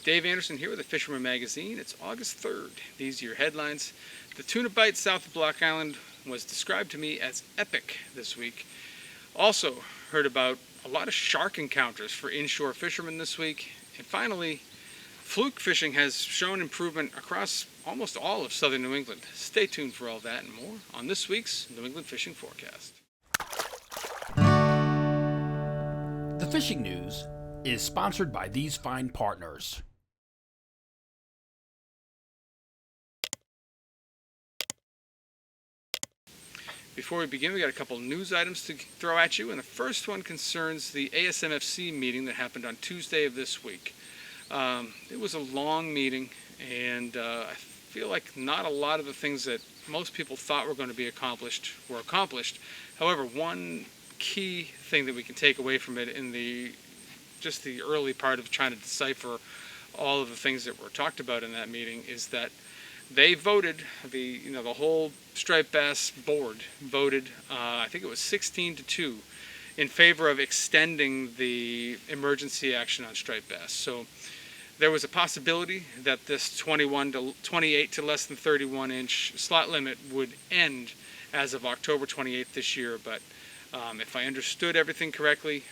Dave Anderson here with the Fisherman magazine. It's August 3rd. These are your headlines. The tuna bite south of Block Island was described to me as epic this week. Also heard about a lot of shark encounters for inshore fishermen this week. And finally, fluke fishing has shown improvement across almost all of southern New England. Stay tuned for all that and more on this week's New England Fishing Forecast. The fishing news is sponsored by these fine partners. Before we begin, we got a couple news items to throw at you, and the first one concerns the ASMFC meeting that happened on Tuesday of this week. It was a long meeting, and I feel like not a lot of the things that most people thought were going to be accomplished were accomplished. However, one key thing that we can take away from it in the early part of trying to decipher all of the things that were talked about in that meeting is that they voted, the whole striped bass board voted, I think it was 16-2, in favor of extending the emergency action on striped bass. So there was a possibility that this 28 to less than 31 inch slot limit would end as of October 28th this year, but if I understood everything correctly,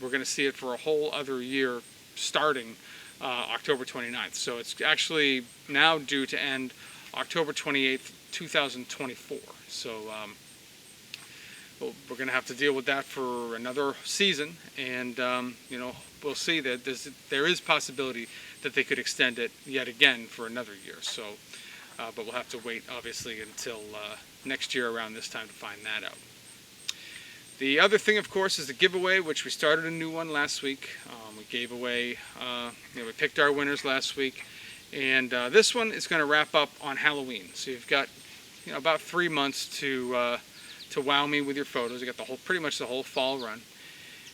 we're going to see it for a whole other year starting October 29th. So it's actually now due to end October 28th, 2024. So we're going to have to deal with that for another season, and we'll see that there is possibility that they could extend it yet again for another year. So, but we'll have to wait obviously until next year around this time to find that out. The other thing, of course, is the giveaway, which we started a new one last week. We gave away, we picked our winners last week, and this one is going to wrap up on Halloween. So you've got, about 3 months to wow me with your photos. You got pretty much the whole fall run.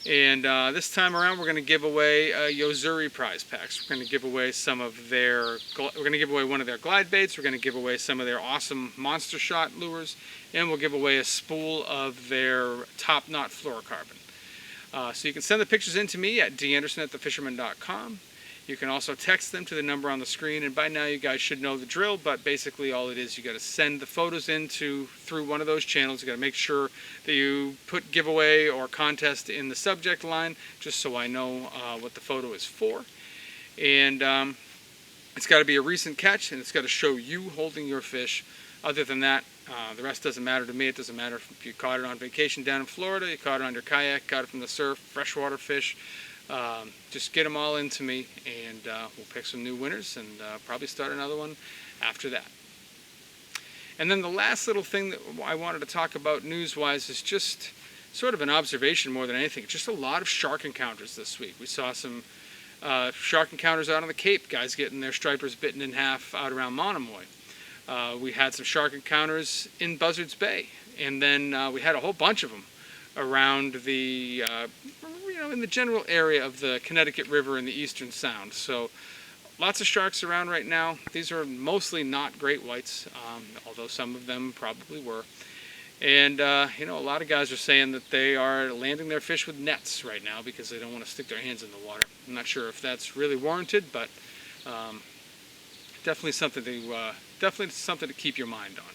And this time around, we're going to give away Yozuri prize packs. We're going to give away one of their glide baits. We're going to give away some of their awesome monster shot lures, and we'll give away a spool of their top knot fluorocarbon. So you can send the pictures in to me at danderson@thefisherman.com. You can also text them to the number on the screen, and by now you guys should know the drill, but basically all it is, you got to send the photos in through one of those channels. You got to make sure that you put giveaway or contest in the subject line, just so I know what the photo is for. And it's got to be a recent catch, and it's got to show you holding your fish. Other than that, the rest doesn't matter to me. It doesn't matter if you caught it on vacation down in Florida, you caught it on your kayak, caught it from the surf, freshwater fish. Just get them all into me, and we'll pick some new winners and probably start another one after that. And then the last little thing that I wanted to talk about news-wise is just sort of an observation more than anything. Just a lot of shark encounters this week. We saw some shark encounters out on the Cape, guys getting their stripers bitten in half out around Monomoy. We had some shark encounters in Buzzards Bay, and then we had a whole bunch of them around the in the general area of the Connecticut River and the Eastern Sound. So lots of sharks around right now. These are mostly not great whites, although some of them probably were. And a lot of guys are saying that they are landing their fish with nets right now because they don't want to stick their hands in the water. I'm not sure if that's really warranted, but definitely something to keep your mind on.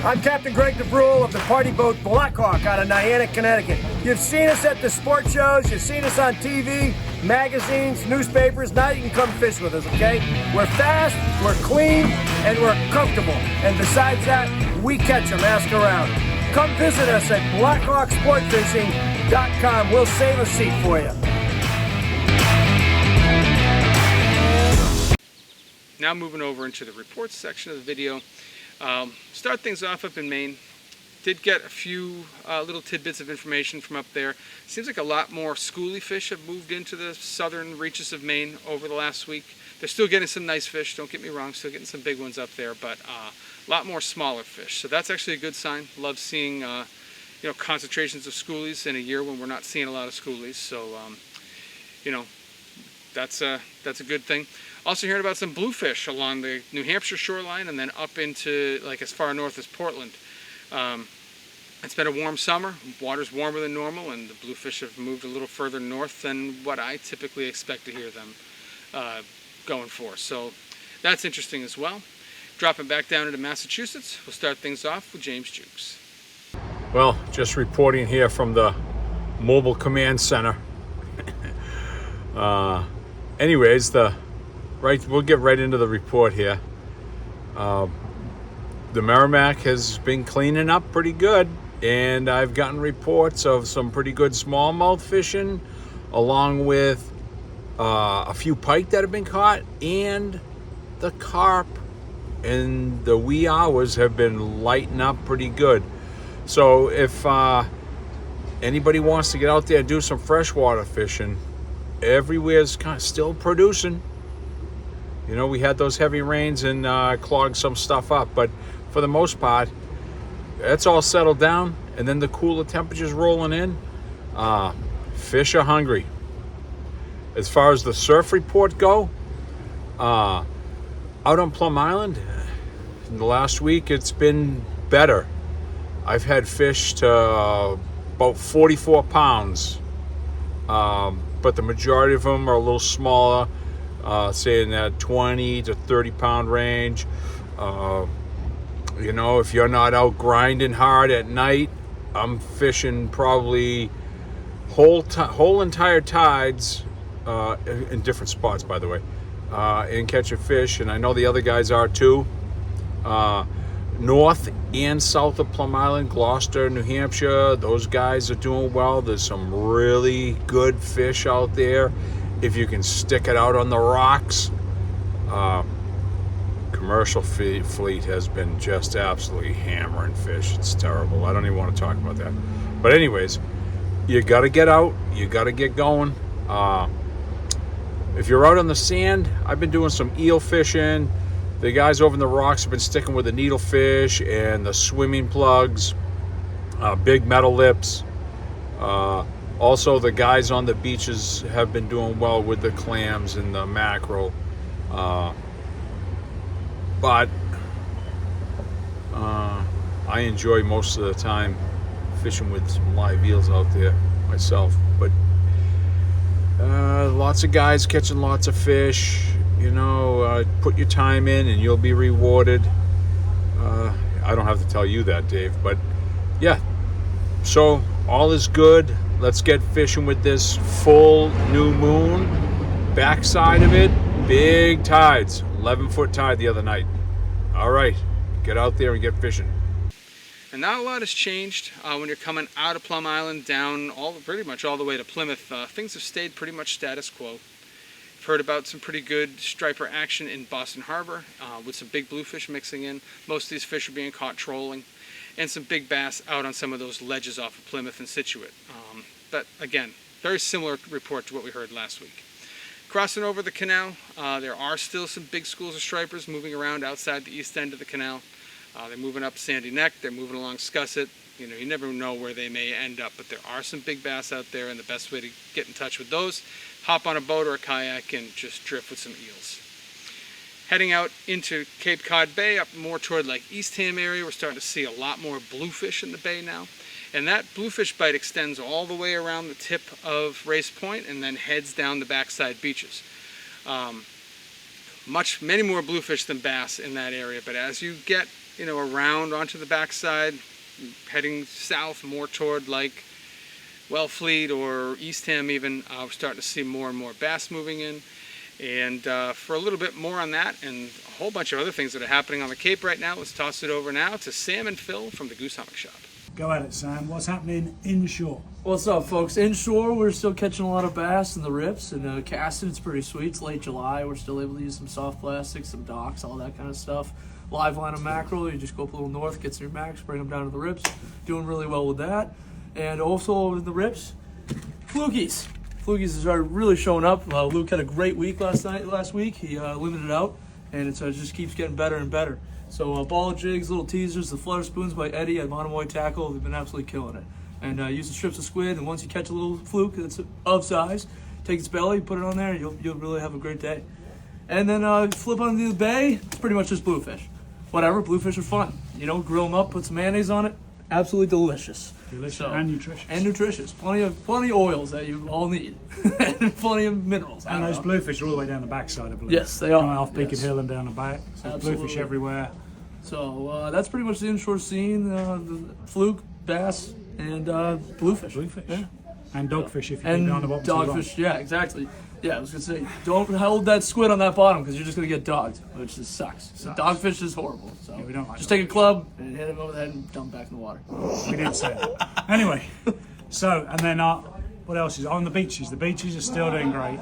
I'm Captain Greg DeBrule of the party boat Blackhawk out of Niantic, Connecticut. You've seen us at the sport shows, you've seen us on TV, magazines, newspapers. Now you can come fish with us, okay? We're fast, we're clean, and we're comfortable. And besides that, we catch them, ask around. Come visit us at blackhawksportfishing.com. We'll save a seat for you. Now moving over into the reports section of the video. Start things off up in Maine. Did get a few little tidbits of information from up there. Seems like a lot more schoolie fish have moved into the southern reaches of Maine over the last week. They're still getting some nice fish, don't get me wrong, still getting some big ones up there, but a lot more smaller fish. So that's actually a good sign. Love seeing concentrations of schoolies in a year when we're not seeing a lot of schoolies. So that's a good thing. Also hearing about some bluefish along the New Hampshire shoreline and then up into like as far north as Portland. It's been a warm summer. Water's warmer than normal, and the bluefish have moved a little further north than what I typically expect to hear them going for. So that's interesting as well. Dropping back down into Massachusetts, we'll start things off with James Jewkes. Well, just reporting here from the Mobile Command Center. Anyways, we'll get right into the report here. The Merrimack has been cleaning up pretty good, and I've gotten reports of some pretty good smallmouth fishing, along with a few pike that have been caught, and the carp in the wee hours have been lighting up pretty good. So if anybody wants to get out there and do some freshwater fishing, everywhere's kind of still producing. You know, we had those heavy rains and clogged some stuff up, but for the most part, it's all settled down, and then the cooler temperatures rolling in. Fish are hungry. As far as the surf report go, out on Plum Island, in the last week, it's been better. I've had fish to about 44 pounds, but the majority of them are a little smaller, say in that 20 to 30 pound range. You know, if you're not out grinding hard at night, I'm fishing probably whole entire tides in different spots, by the way, and catching fish, and I know the other guys are too. North and south of Plum Island, Gloucester, New Hampshire, those guys are doing well. There's some really good fish out there if you can stick it out on the rocks. Commercial fleet has been just absolutely hammering fish. It's terrible. I don't even want to talk about that. But anyways, you got to get out. You got to get going. If you're out on the sand, I've been doing some eel fishing. The guys over in the rocks have been sticking with the needlefish and the swimming plugs, big metal lips. Also, the guys on the beaches have been doing well with the clams and the mackerel. But I enjoy most of the time fishing with some live eels out there myself. But lots of guys catching lots of fish. You know, put your time in and you'll be rewarded. I don't have to tell you that, Dave, but yeah. So all is good. Let's get fishing with this full new moon. Backside of it, big tides. 11-foot tide the other night. All right, get out there and get fishing. And not a lot has changed when you're coming out of Plum Island down pretty much all the way to Plymouth. Things have stayed pretty much status quo. I've heard about some pretty good striper action in Boston Harbor with some big bluefish mixing in. Most of these fish are being caught trolling, and some big bass out on some of those ledges off of Plymouth and Scituate. But again, very similar report to what we heard last week. Crossing over the canal, there are still some big schools of stripers moving around outside the east end of the canal. They're moving up Sandy Neck, they're moving along Scusset. You know, you never know where they may end up, but there are some big bass out there, and the best way to get in touch with those, hop on a boat or a kayak and just drift with some eels. Heading out into Cape Cod Bay, up more toward like Eastham area, we're starting to see a lot more bluefish in the bay now. And that bluefish bite extends all the way around the tip of Race Point and then heads down the backside beaches. Many more bluefish than bass in that area, but as you get, you know, around onto the backside, heading south more toward like Wellfleet or Eastham even, we're starting to see more and more bass moving in. And for a little bit more on that and a whole bunch of other things that are happening on the Cape right now, let's toss it over now to Sam and Phil from the Goose Hummock Shop. Go at it, Sam. What's happening inshore? What's up, folks? Inshore, we're still catching a lot of bass in the rips, and casting, it's pretty sweet. It's late July. We're still able to use some soft plastics, some docks, all that kind of stuff. Live line of mackerel, you just go up a little north, get some your max, bring them down to the rips. Doing really well with that. And also over the rips, flukies. Flukies are really showing up. Luke had a great week last week. He limited out, and it just keeps getting better and better. So ball jigs, little teasers, the flutter spoons by Eddie at Monomoy Tackle, they've been absolutely killing it. And using strips of squid, and once you catch a little fluke that's of size, take its belly, put it on there, and you'll really have a great day. And then flip onto the bay, it's pretty much just bluefish. Whatever, bluefish are fun. You know, grill them up, put some mayonnaise on it, absolutely delicious. Delicious So- and nutritious. And nutritious. Plenty of oils that you all need. And plenty of minerals. I And don't those know. bluefish are all the way down the backside, I believe. Yes, they are. Coming off Beacon Yes. Hill and down the back. So there's bluefish Absolutely. everywhere. So that's pretty much the inshore scene. The fluke, bass, and bluefish. Bluefish. Yeah. And dogfish if you And keep down the bottom too long. dogfish. Yeah, exactly. Yeah, I was gonna say, don't hold that squid on that bottom because you're just gonna get dogged, which just sucks. The dogfish is horrible. So Yeah, we don't like just take a club and hit him over the head and dump back in the water. We didn't say that. Anyway, so, and then what else is on the beaches? The beaches are still doing great.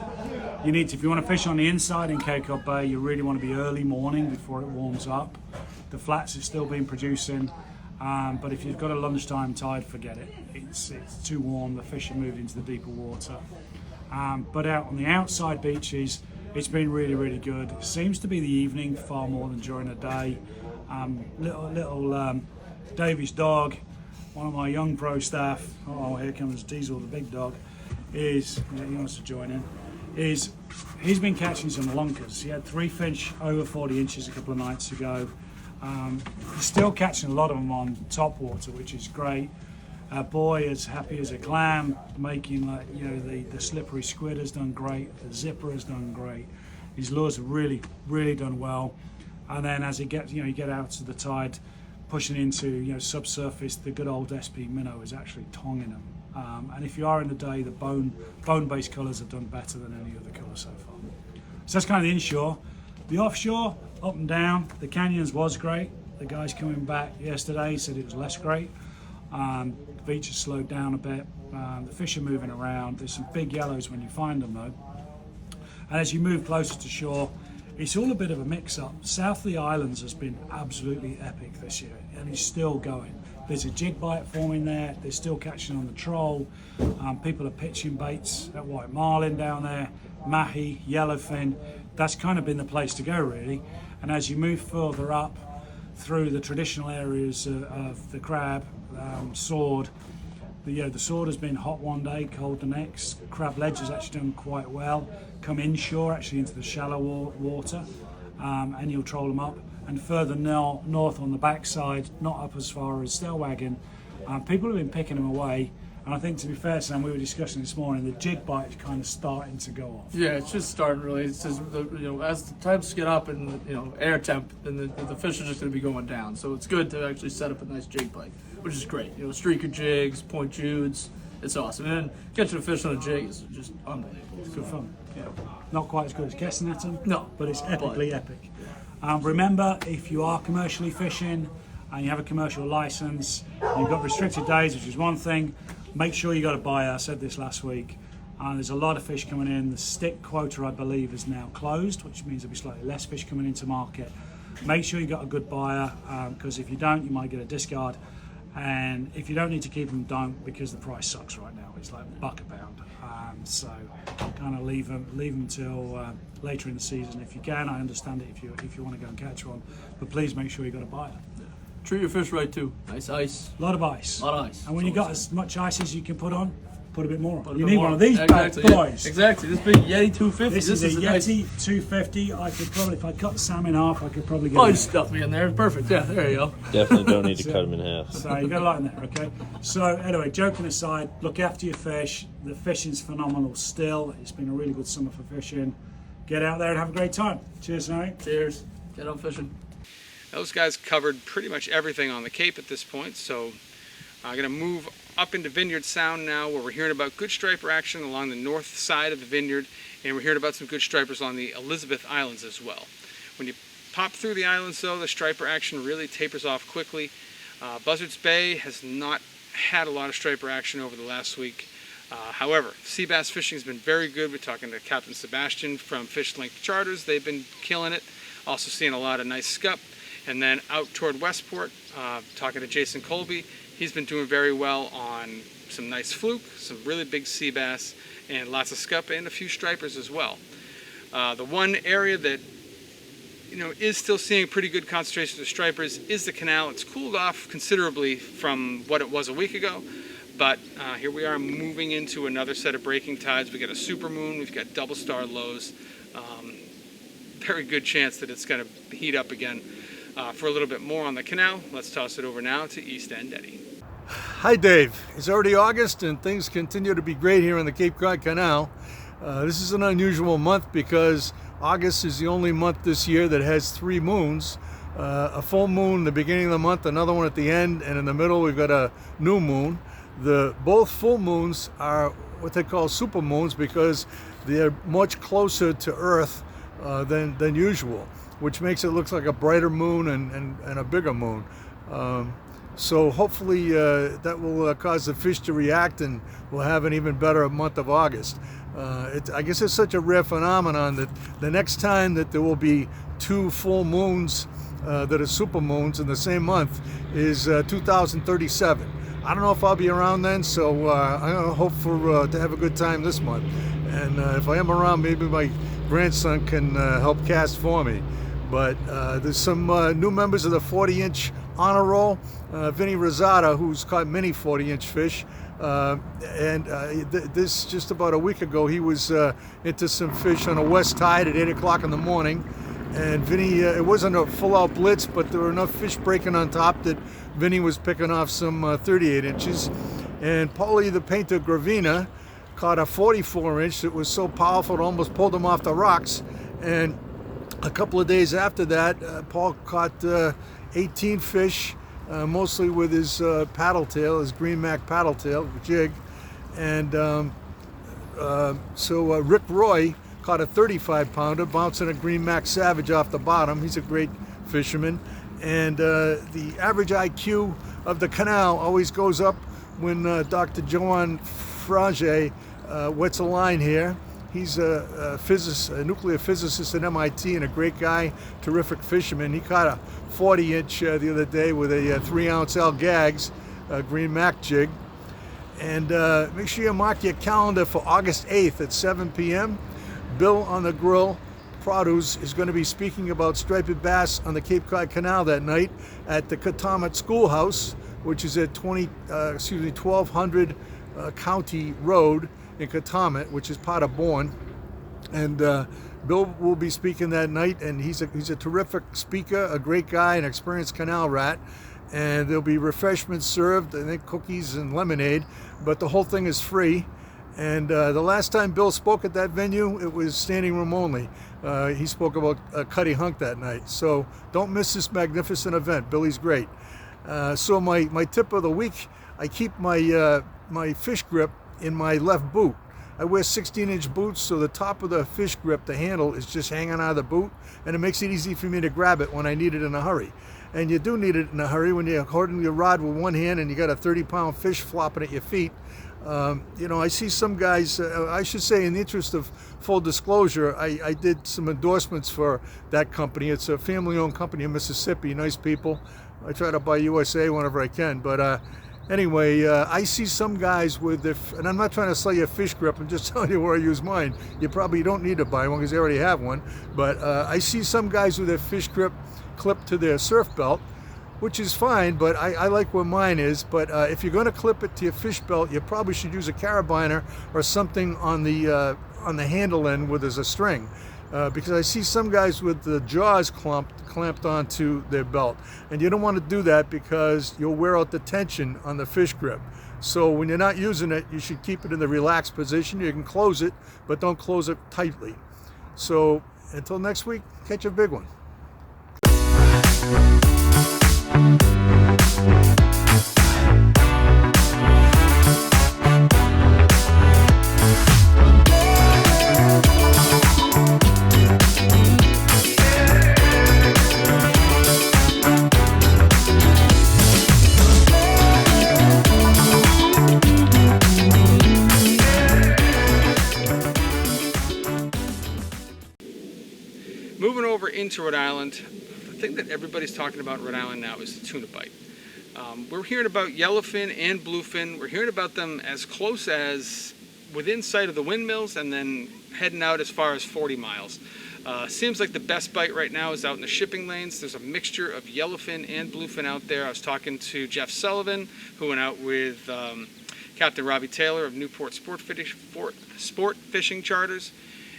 You need to, if you want to fish on the inside in Cape Cod Bay, you really want to be early morning before it warms up. The flats have still been producing, but if you've got a lunchtime tide, forget it. It's too warm. The fish are moved into the deeper water. But out on the outside beaches, it's been really, really good. It seems to be the evening far more than during the day. Little Davy's dog, one of my young pro staff. Oh, here comes Diesel, the big dog. He wants to join in. He's been catching some lunkers. He had 3 fish over 40 inches a couple of nights ago. He's still catching a lot of them on top water, which is great. Our boy is happy as a clam, making the slippery squid has done great, the zipper has done great. His lures have really, really done well. And then as you get out to the tide, pushing into subsurface, the good old SP minnow is actually tonging them. And if you are in the day, the bone-based colours have done better than any other colour so far. So that's kind of the inshore. The offshore, up and down. The canyons was great. The guys coming back yesterday said it was less great. The beach has slowed down a bit. The fish are moving around. There's some big yellows when you find them though. And as you move closer to shore, it's all a bit of a mix-up. South of the islands has been absolutely epic this year, and it's still going. There's a jig bite forming there. They're still catching on the troll. People are pitching baits at white marlin down there, mahi, yellowfin. That's kind of been the place to go really. And as you move further up through the traditional areas of the crab, sword, the sword has been hot one day, cold the next. Crab ledge has actually done quite well. Come inshore, actually into the shallow water, and you'll troll them up. And further north on the backside, not up as far as Stellwagen, people have been picking them away. And I think, to be fair, Sam, we were discussing this morning, the jig bite is kind of starting to go off. Yeah, it's just starting really. It's just as the temps get up and air temp, then the fish are just going to be going down. So it's good to actually set up a nice jig bite, which is great. Streaker jigs, point Judes, it's awesome. And then catching a fish on a jig is just unbelievable. It's good fun. Yeah. Not quite as good as guessing at them. No, but it's epically epic. Remember, if you are commercially fishing and you have a commercial license, you've got restricted days, which is one thing. Make sure you got a buyer. I said this last week. There's a lot of fish coming in. The stick quota, I believe, is now closed, which means there'll be slightly less fish coming into market. Make sure you got a good buyer, because if you don't, you might get a discard. And if you don't need to keep them, don't, because the price sucks right now. It's like $1 a pound. So kind of leave them till later in the season if you can. I understand it if you want to go and catch one, but please make sure you got a buyer. Treat your fish right too. Nice ice. A lot of ice. A lot of ice. And when you got as much ice as you can put on, put a bit more on. Put a You bit need more one on. of these Exactly, bad yeah. boys. Exactly. This big Yeti 250. This is a nice. Yeti 250. I could probably, if I cut the salmon in half, I could probably get Oh, it. you stuffed me in there. Perfect. Yeah, there you go. Definitely don't need to cut them in half. So you got a lot in there, okay? So anyway, joking aside, look after your fish. The fishing's phenomenal still. It's been a really good summer for fishing. Get out there and have a great time. Cheers, Harry. Cheers. Get out fishing. Those guys covered pretty much everything on the Cape at this point, so I'm going to move up into Vineyard Sound now, where we're hearing about good striper action along the north side of the vineyard, and we're hearing about some good stripers on the Elizabeth Islands as well. When you pop through the islands, though, the striper action really tapers off quickly. Buzzards Bay has not had a lot of striper action over the last week. However, sea bass fishing has been very good. We're talking to Captain Sebastian from Fish Link Charters. They've been killing it. Also seeing a lot of nice scup. And then out toward Westport, talking to Jason Colby. He's been doing very well on some nice fluke, some really big sea bass, and lots of scup and a few stripers as well. The one area that is still seeing pretty good concentration of stripers is the canal. It's cooled off considerably from what it was a week ago, but here we are moving into another set of breaking tides. We got a supermoon, we've got double star lows. Very good chance that it's going to heat up again. For a little bit more on the canal, let's toss it over now to East End Eddie. Hi Dave, it's already August and things continue to be great here in the Cape Cod Canal. This is an unusual month because August is the only month this year that has 3 moons. A full moon the beginning of the month, another one at the end, and in the middle we've got a new moon. Both full moons are what they call super moons because they're much closer to Earth than usual, which makes it look like a brighter moon and a bigger moon. So hopefully that will cause the fish to react and we'll have an even better month of August. I guess it's such a rare phenomenon that the next time that there will be 2 full moons that are super moons in the same month is 2037. I don't know if I'll be around then, so I'm going to hope to have a good time this month. And if I am around, maybe my grandson can help cast for me. But there's some new members of the 40-inch honor roll. Vinny Rosada, who's caught many 40-inch fish. This just about a week ago, he was into some fish on a west tide at 8 o'clock in the morning. And Vinny, it wasn't a full-out blitz, but there were enough fish breaking on top that Vinny was picking off some 38 inches. And Paulie the Painter Gravina caught a 44-inch that was so powerful it almost pulled him off the rocks. And a couple of days after that, Paul caught 18 fish, mostly with his paddle tail, his green mac paddle tail jig. And so Rick Roy caught a 35-pounder, bouncing a green mac savage off the bottom. He's a great fisherman. And the average IQ of the canal always goes up when Dr. Joan Frage wets a line here. He's a nuclear physicist at MIT and a great guy, terrific fisherman. He caught a 40-inch the other day with a 3-ounce L Gags green mac jig. And make sure you mark your calendar for August 8th at 7 p.m. Bill on the Grill Produce is going to be speaking about striped bass on the Cape Cod Canal that night at the Capt Schoolhouse, which is at 1200 County Road in Catamount, which is part of Bourne. And Bill will be speaking that night, and he's a terrific speaker, a great guy, an experienced canal rat. And there'll be refreshments served, I think cookies and lemonade, but the whole thing is free. And the last time Bill spoke at that venue, it was standing room only. He spoke about Cuddy Hunk that night. So don't miss this magnificent event. Billy's great. So my tip of the week, I keep my fish grip in my left boot. I wear 16-inch boots, so the top of the fish grip, the handle, is just hanging out of the boot, and it makes it easy for me to grab it when I need it in a hurry. And you do need it in a hurry when you're holding your rod with one hand and you got a 30-pound fish flopping at your feet. I see some guys, I should say in the interest of full disclosure, I did some endorsements for that company. It's a family-owned company in Mississippi, nice people. I try to buy USA whenever I can, but anyway, I see some guys with, and I'm not trying to sell you a fish grip, I'm just telling you where I use mine. You probably don't need to buy one because you already have one, but I see some guys with their fish grip clipped to their surf belt, which is fine, but I like where mine is. But if you're going to clip it to your fish belt, you probably should use a carabiner or something on the handle end where there's a string. Because I see some guys with the jaws clamped onto their belt. And you don't want to do that because you'll wear out the tension on the fish grip. So when you're not using it, you should keep it in the relaxed position. You can close it, but don't close it tightly. So until next week, catch a big one. Moving over into Rhode Island, the thing that everybody's talking about in Rhode Island now is the tuna bite. We're hearing about yellowfin and bluefin. We're hearing about them as close as within sight of the windmills and then heading out as far as 40 miles. Seems like the best bite right now is out in the shipping lanes. There's a mixture of yellowfin and bluefin out there. I was talking to Jeff Sullivan, who went out with Captain Robbie Taylor of Newport Sport Fishing Charters,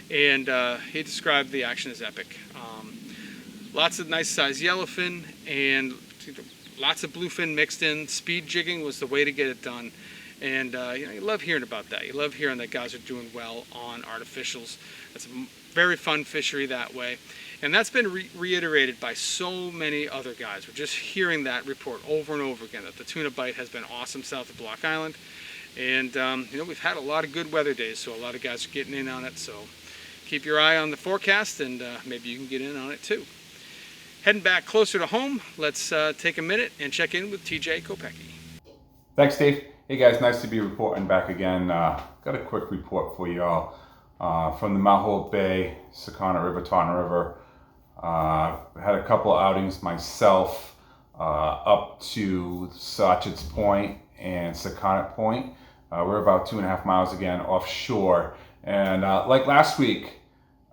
and he described the action as epic. Lots of nice sized yellowfin and lots of bluefin mixed in. Speed jigging was the way to get it done. And you love hearing about that. You love hearing that guys are doing well on artificials. It's a very fun fishery that way. And that's been reiterated by so many other guys. We're just hearing that report over and over again, that the tuna bite has been awesome south of Block Island. And we've had a lot of good weather days, so a lot of guys are getting in on it. So keep your eye on the forecast, and maybe you can get in on it too. Heading back closer to home, let's take a minute and check in with TJ Kopecky. Thanks, Dave. Hey guys, nice to be reporting back again. Got a quick report for you all from the Mount Hope Bay, Sakana River, Taunton River. Had a couple of outings myself up to Sachet's Point and Sakana Point. We're about 2.5 miles again offshore. And like last week,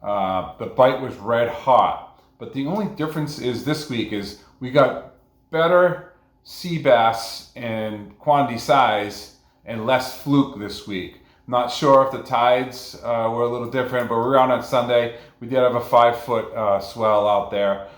the bite was red hot. But the only difference is this week is we got better sea bass in quantity size and less fluke this week. Not sure if the tides were a little different, but we were out on Sunday. We did have a 5-foot swell out there.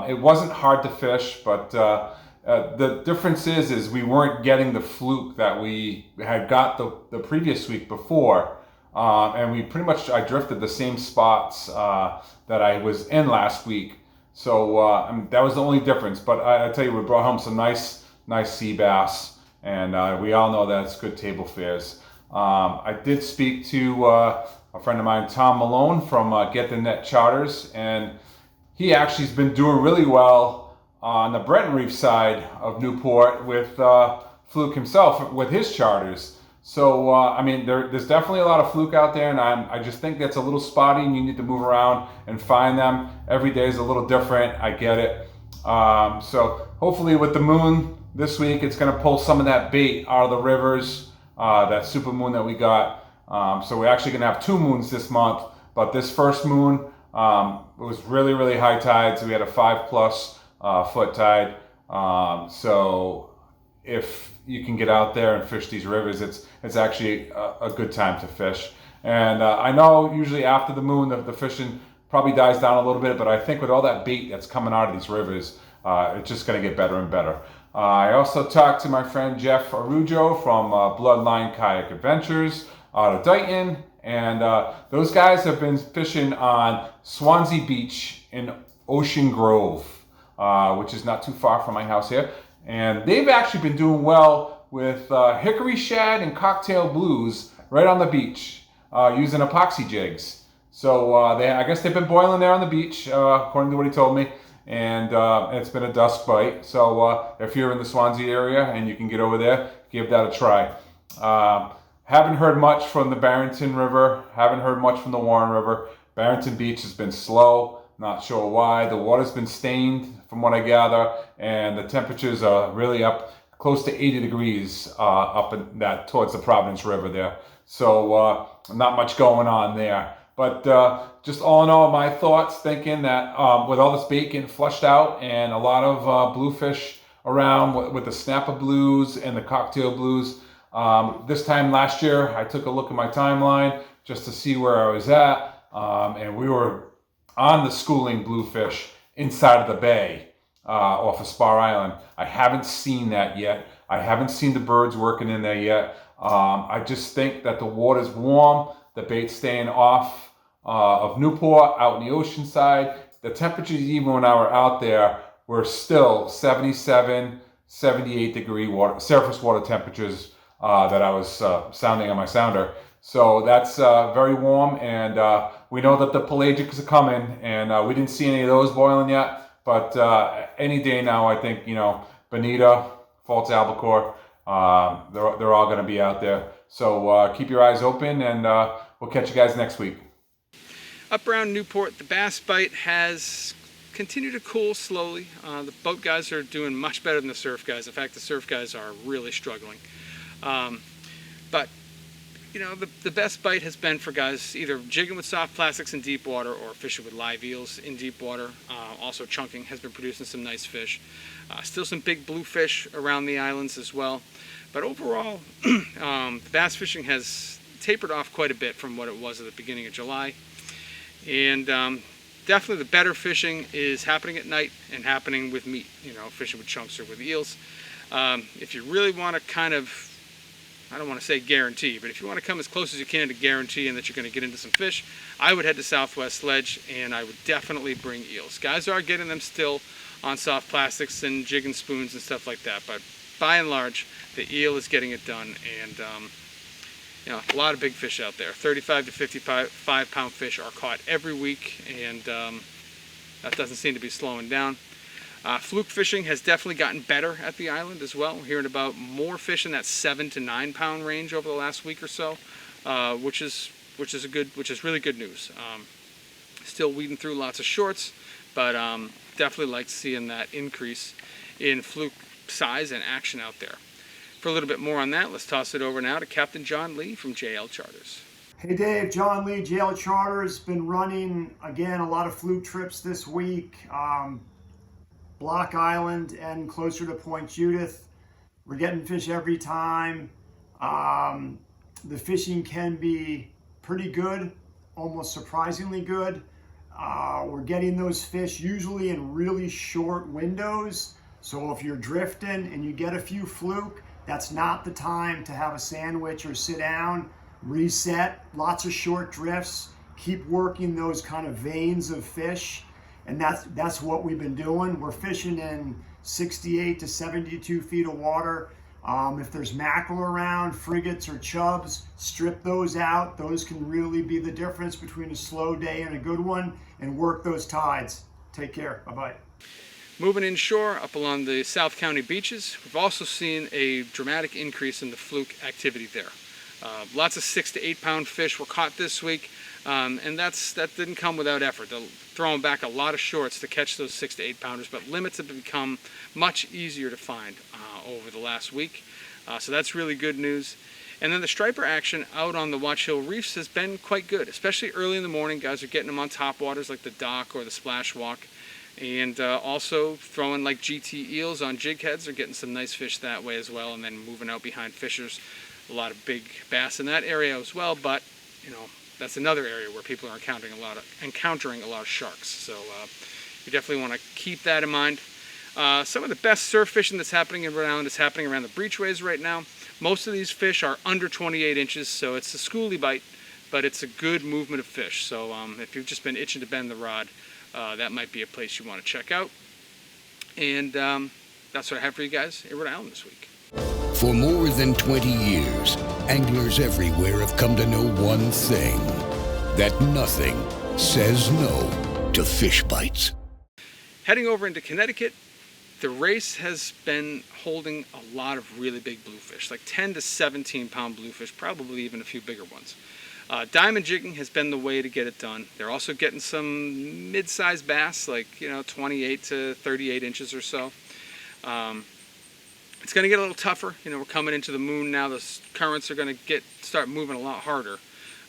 It wasn't hard to fish, but the difference is we weren't getting the fluke that we had got the previous week before. And we pretty much, I drifted the same spots that I was in last week. So that was the only difference. But I tell you, we brought home some nice sea bass, and we all know that it's good table fares. I did speak to a friend of mine, Tom Malone from Get the Net Charters, and he actually has been doing really well on the Brenton Reef side of Newport with fluke himself with his charters. So I mean, there's definitely a lot of fluke out there, and I just think that's a little spotty, and you need to move around and find them. Every day is a little different. I get it. So hopefully with the moon this week, it's going to pull some of that bait out of the rivers, that super moon that we got. So we're actually going to have 2 moons this month, but this first moon, it was really, really high tide. So we had a 5+ foot tide. So if you can get out there and fish these rivers, it's actually a good time to fish. And I know usually after the moon, the fishing probably dies down a little bit, but I think with all that bait that's coming out of these rivers, it's just going to get better and better. I also talked to my friend Jeff Arujo from Bloodline Kayak Adventures out of Dighton, and those guys have been fishing on Swansea Beach in Ocean Grove, which is not too far from my house here. And they've actually been doing well with hickory shad and cocktail blues right on the beach using epoxy jigs. So I guess they've been boiling there on the beach, according to what he told me. And it's been a dusk bite. So if you're in the Swansea area and you can get over there, give that a try. Haven't heard much from the Barrington River. Haven't heard much from the Warren River. Barrington Beach has been slow. Not sure why. The water's been stained from what I gather. And the temperatures are really up close to 80 degrees up in that towards the Providence River there. So not much going on there. But just all in all, my thoughts, thinking that with all this bait getting flushed out and a lot of bluefish around with the snapper blues and the cocktail blues, this time last year, I took a look at my timeline just to see where I was at, and we were on the schooling bluefish inside of the bay off of Spar Island. I haven't seen that yet. I haven't seen the birds working in there yet. I just think that the water's warm, the bait's staying off of Newport out in the ocean side. The temperatures, even when I were out there, were still 77, 78 degree water, surface water temperatures that I was sounding on my sounder. So that's very warm, and we know that the pelagics are coming, and we didn't see any of those boiling yet, but any day now, I think, bonita, false albacore, they're all going to be out there. So keep your eyes open, and we'll catch you guys next week. Up around Newport, the bass bite has continued to cool slowly. The boat guys are doing much better than the surf guys. In fact, the surf guys are really struggling. But the best bite has been for guys either jigging with soft plastics in deep water or fishing with live eels in deep water. Also chunking has been producing some nice fish. Still some big bluefish around the islands as well. But overall, the bass fishing has tapered off quite a bit from what it was at the beginning of July. And definitely the better fishing is happening at night and happening with meat, fishing with chunks or with eels. If you really want to kind of, I don't want to say guarantee, but if you want to come as close as you can to guaranteeing that you're going to get into some fish, I would head to Southwest Sledge, and I would definitely bring eels. Guys are getting them still on soft plastics and jig and spoons and stuff like that, but by and large, the eel is getting it done, and a lot of big fish out there. 35 to 55 pound fish are caught every week, and that doesn't seem to be slowing down. Fluke fishing has definitely gotten better at the island as well. We're hearing about more fish in that 7 to 9 pound range over the last week or so, which is really good news. Still weeding through lots of shorts, but definitely like seeing that increase in fluke size and action out there. For a little bit more on that, let's toss it over now to Captain John Lee from JL Charters. Hey Dave, John Lee, JL Charters. Been running, again, a lot of fluke trips this week. Block Island and closer to Point Judith. We're getting fish every time. The fishing can be pretty good, almost surprisingly good. We're getting those fish usually in really short windows. So if you're drifting and you get a few fluke, that's not the time to have a sandwich or sit down, reset, lots of short drifts, keep working those kind of veins of fish. And that's what we've been doing. We're fishing in 68 to 72 feet of water. If there's mackerel around, frigates or chubs, strip those out. Those can really be the difference between a slow day and a good one, and work those tides. Take care. Bye-bye. Moving inshore up along the South County beaches, we've also seen a dramatic increase in the fluke activity there. Lots of 6 to 8 pound fish were caught this week, and that didn't come without effort. They're throwing back a lot of shorts to catch those 6 to 8 pounders, but limits have become much easier to find over the last week. So that's really good news. And then the striper action out on the Watch Hill reefs has been quite good, especially early in the morning. Guys are getting them on top waters like the dock or the splash walk, and also throwing like GT eels on jig heads. They're getting some nice fish that way as well, and then moving out behind fishers. A lot of big bass in that area as well, but that's another area where people are encountering a lot of sharks. So you definitely want to keep that in mind. Some of the best surf fishing that's happening in Rhode Island is happening around the breachways right now. Most of these fish are under 28 inches, so it's a schoolie bite, but it's a good movement of fish. So if you've just been itching to bend the rod, that might be a place you want to check out. And that's what I have for you guys in Rhode Island this week. For more than 20 years, anglers everywhere have come to know one thing, that nothing says no to fish bites. Heading over into Connecticut, the race has been holding a lot of really big bluefish, like 10 to 17 pound bluefish, probably even a few bigger ones. Diamond jigging has been the way to get it done. They're also getting some mid-sized bass, like 28 to 38 inches or so. It's going to get a little tougher. We're coming into the moon now. The currents are going to start moving a lot harder.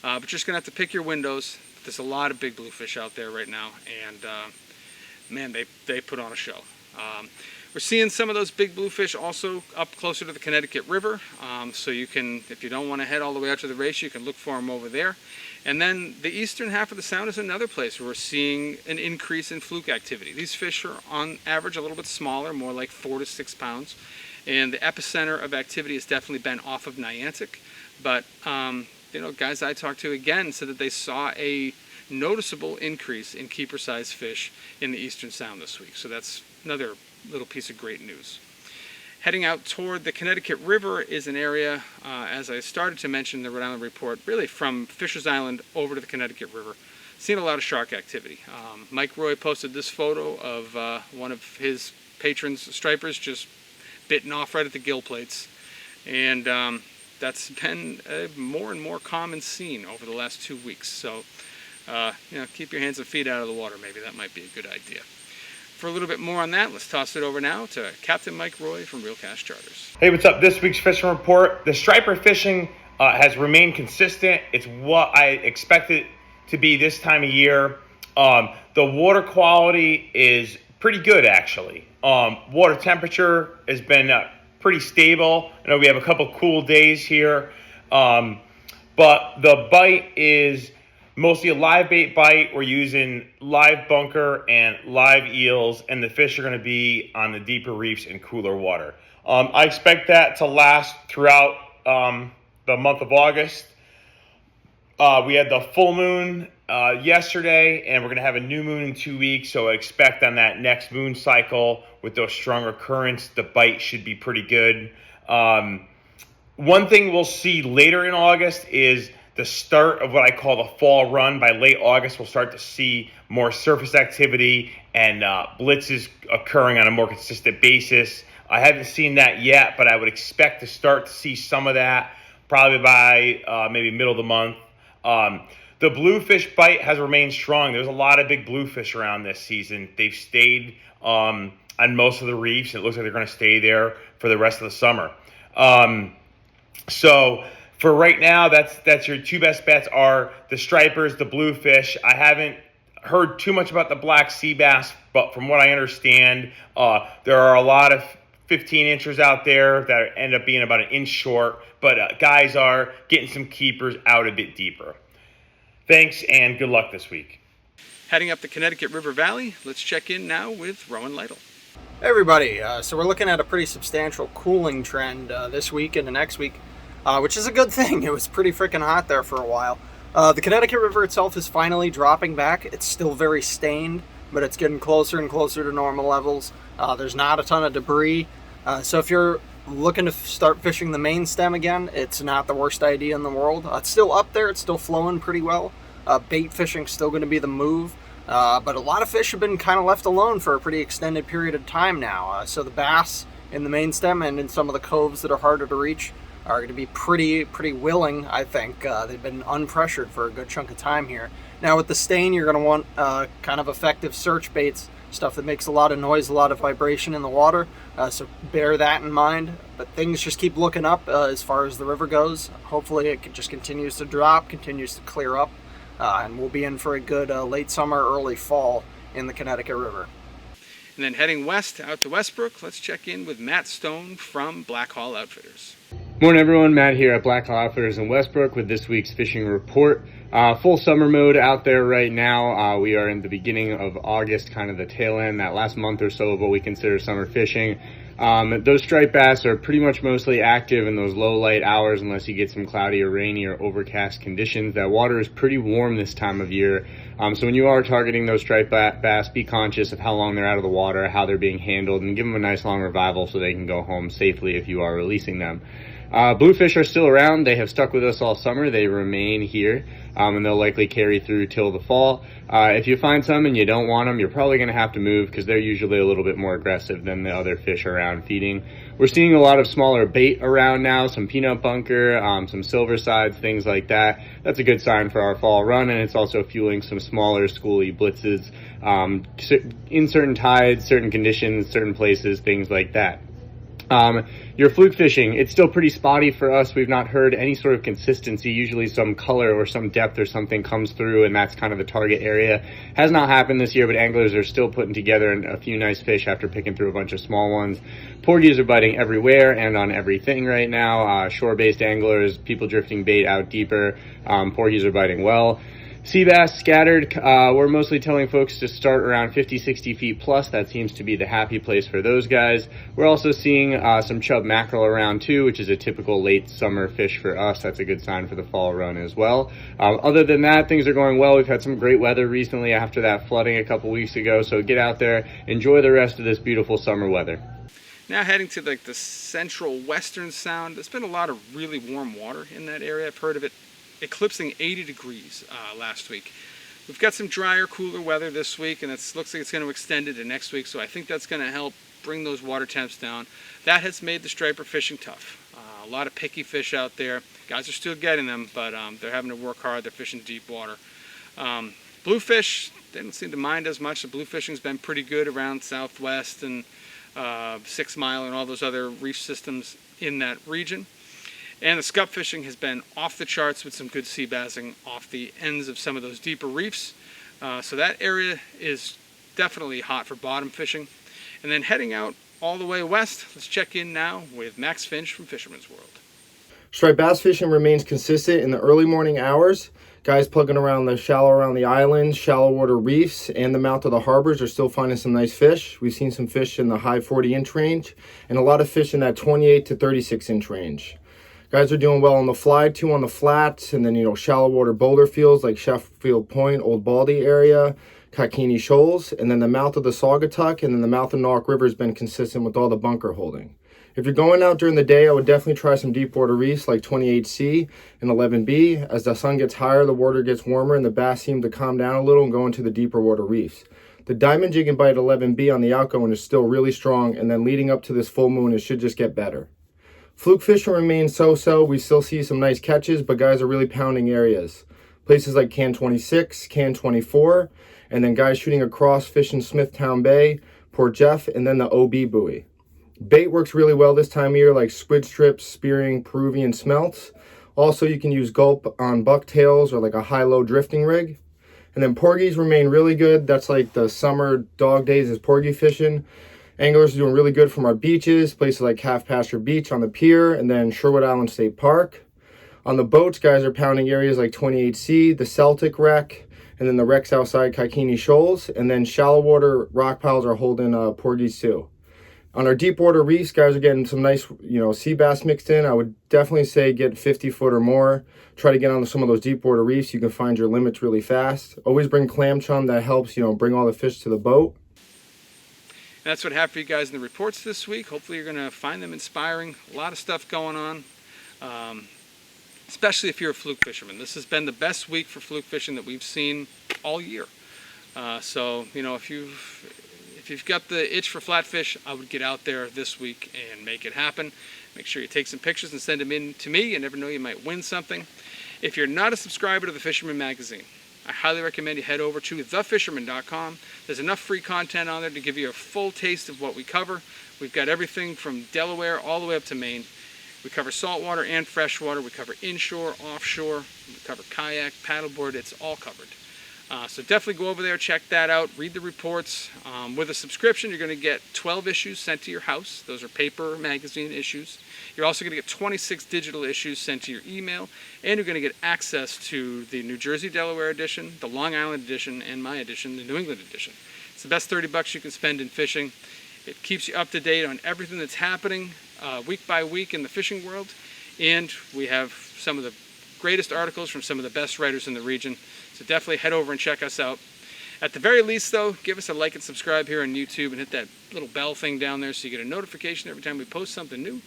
But you're just going to have to pick your windows. There's a lot of big bluefish out there right now, and man, they put on a show. We're seeing some of those big bluefish also up closer to the Connecticut River. So you can, if you don't want to head all the way out to the race, you can look for them over there. And then the eastern half of the sound is another place where we're seeing an increase in fluke activity. These fish are on average a little bit smaller, more like 4 to 6 pounds. And the epicenter of activity has definitely been off of Niantic. But, guys I talked to again said that they saw a noticeable increase in keeper-sized fish in the eastern sound this week. So that's another little piece of great news. Heading out toward the Connecticut River is an area, as I started to mention in the Rhode Island report, really from Fisher's Island over to the Connecticut River. Seen a lot of shark activity. Mike Roy posted this photo of one of his patrons, stripers, just bitten off right at the gill plates. And that's been a more and more common scene over the last 2 weeks. So, keep your hands and feet out of the water. Maybe that might be a good idea. For a little bit more on that, let's toss it over now to Captain Mike Roy from Real Cast Charters. Hey, what's up? This week's fishing report. The striper fishing has remained consistent. It's what I expected to be this time of year. The water quality is pretty good, actually. Water temperature has been pretty stable. I know we have a couple cool days here. But the bite is Mostly a live bait bite. We're using live bunker and live eels, and the fish are going to be on the deeper reefs and cooler water. I expect that to last throughout the month of August. We had the full moon yesterday, and we're going to have a new moon in 2 weeks, so I expect on that next moon cycle with those stronger currents, the bite should be pretty good. One thing we'll see later in August is the start of what I call the fall run. By late August, we'll start to see more surface activity and blitzes occurring on a more consistent basis. I haven't seen that yet, but I would expect to start to see some of that probably by maybe middle of the month. The bluefish bite has remained strong. There's a lot of big bluefish around this season. They've stayed on most of the reefs. It looks like they're going to stay there for the rest of the summer. So for right now, that's your two best bets are the stripers, the bluefish. I haven't heard too much about the black sea bass, but from what I understand, there are a lot of 15 inchers out there that end up being about an inch short, but guys are getting some keepers out a bit deeper. Thanks and good luck this week. Heading up the Connecticut River Valley, let's check in now with Rowan Lytle. Hey everybody, so we're looking at a pretty substantial cooling trend this week and the next week, which is a good thing. It was pretty freaking hot there for a while. The Connecticut River itself is finally dropping back. It's still very stained, but it's getting closer and closer to normal levels. There's not a ton of debris. So if you're looking to start fishing the main stem again, it's not the worst idea in the world. It's still up there. It's still flowing pretty well. Bait fishing's still going to be the move. But a lot of fish have been kind of left alone for a pretty extended period of time now. So the bass in the main stem and in some of the coves that are harder to reach are going to be pretty willing, I think. They've been unpressured for a good chunk of time here. Now with the stain, you're going to want kind of effective search baits, stuff that makes a lot of noise, a lot of vibration in the water, so bear that in mind. But things just keep looking up as far as the river goes. Hopefully it just continues to drop, continues to clear up, and we'll be in for a good late summer, early fall in the Connecticut River. And then heading west out to Westbrook, let's check in with Matt Stone from Black Hall Outfitters. Morning everyone, Matt here at Black Hall Outfitters in Westbrook with this week's fishing report. Full summer mode out there right now. We are in the beginning of August, kind of the tail end, that last month or so of what we consider summer fishing. Those striped bass are pretty much mostly active in those low light hours unless you get some cloudy or rainy or overcast conditions. That water is pretty warm this time of year. So when you are targeting those striped bass, be conscious of how long they're out of the water, how they're being handled, and give them a nice long revival so they can go home safely if you are releasing them. Bluefish are still around. They have stuck with us all summer. They remain here, and they'll likely carry through till the fall. If you find some and you don't want them, you're probably going to have to move because they're usually a little bit more aggressive than the other fish around feeding. We're seeing a lot of smaller bait around now, some peanut bunker, some silver sides, things like that. That's a good sign for our fall run, and it's also fueling some smaller schooly blitzes in certain tides, certain conditions, certain places, things like that. Your fluke fishing, it's still pretty spotty for us. We've not heard any sort of consistency. Usually some color or some depth or something comes through, and that's kind of the target area. Has not happened this year, but anglers are still putting together a few nice fish after picking through a bunch of small ones. Porgies are biting everywhere and on everything right now. Shore-based anglers, people drifting bait out deeper, porgies are biting well. Sea bass scattered. We're mostly telling folks to start around 50-60 feet plus. That seems to be the happy place for those guys. We're also seeing some chub mackerel around too, which is a typical late summer fish for us. That's a good sign for the fall run as well. Other than that, things are going well. We've had some great weather recently after that flooding a couple weeks ago, so get out there, enjoy the rest of this beautiful summer weather. Now heading to like the central western sound, there's been a lot of really warm water in that area. I've heard of it eclipsing 80 degrees last week. We've got some drier, cooler weather this week, and it looks like it's going to extend into next week, so I think that's going to help bring those water temps down. That has made the striper fishing tough. A lot of picky fish out there. Guys are still getting them, but they're having to work hard. They're fishing deep water. Bluefish, they don't seem to mind as much. The bluefishing's been pretty good around Southwest and 6 Mile and all those other reef systems in that region. And the scup fishing has been off the charts with some good sea bassing off the ends of some of those deeper reefs. So that area is definitely hot for bottom fishing. And then heading out all the way west, let's check in now with Max Finch from Fisherman's World. Striped bass fishing remains consistent in the early morning hours. Guys plugging around the islands, shallow water reefs, and the mouth of the harbors are still finding some nice fish. We've seen some fish in the high 40-inch range, and a lot of fish in that 28 to 36-inch range. Guys are doing well on the fly too, on the flats, and then, you know, shallow water boulder fields like Sheffield Point, Old Baldy area, Kankakee Shoals, and then the mouth of the Saugatuck, and then the mouth of Norwalk River has been consistent with all the bunker holding. If you're going out during the day, I would definitely try some deep water reefs like 28C and 11B. As the sun gets higher, the water gets warmer, and the bass seem to calm down a little and go into the deeper water reefs. The diamond jig and bite 11B on the outgoing is still really strong, and then leading up to this full moon, it should just get better. Fluke fishing remains so-so. We still see some nice catches, but guys are really pounding areas. Places like Can 26, Can 24, and then guys shooting across fishing Smithtown Bay, Port Jeff, and then the OB buoy. Bait works really well this time of year, like squid strips, spearing, Peruvian smelts. Also, you can use gulp on bucktails or like a high-low drifting rig. And then porgies remain really good. That's like the summer dog days is porgy fishing. Anglers are doing really good from our beaches, places like Half Pasture Beach on the pier, and then Rhode Island State Park. On the boats, guys are pounding areas like 28C, the Celtic wreck, and then the wrecks outside Kankakee Shoals. And then shallow water rock piles are holding porgies too. On our deep water reefs, guys are getting some nice, you know, sea bass mixed in. I would definitely say get 50 foot or more. Try to get on some of those deep water reefs. You can find your limits really fast. Always bring clam chum. That helps, you know, bring all the fish to the boat. And that's what I have for you guys in the reports this week. Hopefully you're going to find them inspiring. A lot of stuff going on, especially if you're a fluke fisherman. This has been the best week for fluke fishing that we've seen all year. So, you know, if you've got the itch for flatfish, I would get out there this week and make it happen. Make sure you take some pictures and send them in to me. You never know, you might win something. If you're not a subscriber to the Fisherman magazine, I highly recommend you head over to thefisherman.com. There's enough free content on there to give you a full taste of what we cover. We've got everything from Delaware all the way up to Maine. We cover saltwater and freshwater. We cover inshore, offshore. We cover kayak, paddleboard. It's all covered. So definitely go over there, check that out, read the reports. With a subscription, you're going to get 12 issues sent to your house. Those are paper magazine issues. You're also going to get 26 digital issues sent to your email, and you're going to get access to the New Jersey Delaware edition, the Long Island edition, and my edition, the New England edition. It's the best $30 you can spend in fishing. It keeps you up to date on everything that's happening week by week in the fishing world, and we have some of the greatest articles from some of the best writers in the region. So definitely head over and check us out. At the very least, though, give us a like and subscribe here on YouTube and hit that little bell thing down there so you get a notification every time we post something new.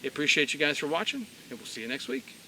I appreciate you guys for watching, and we'll see you next week.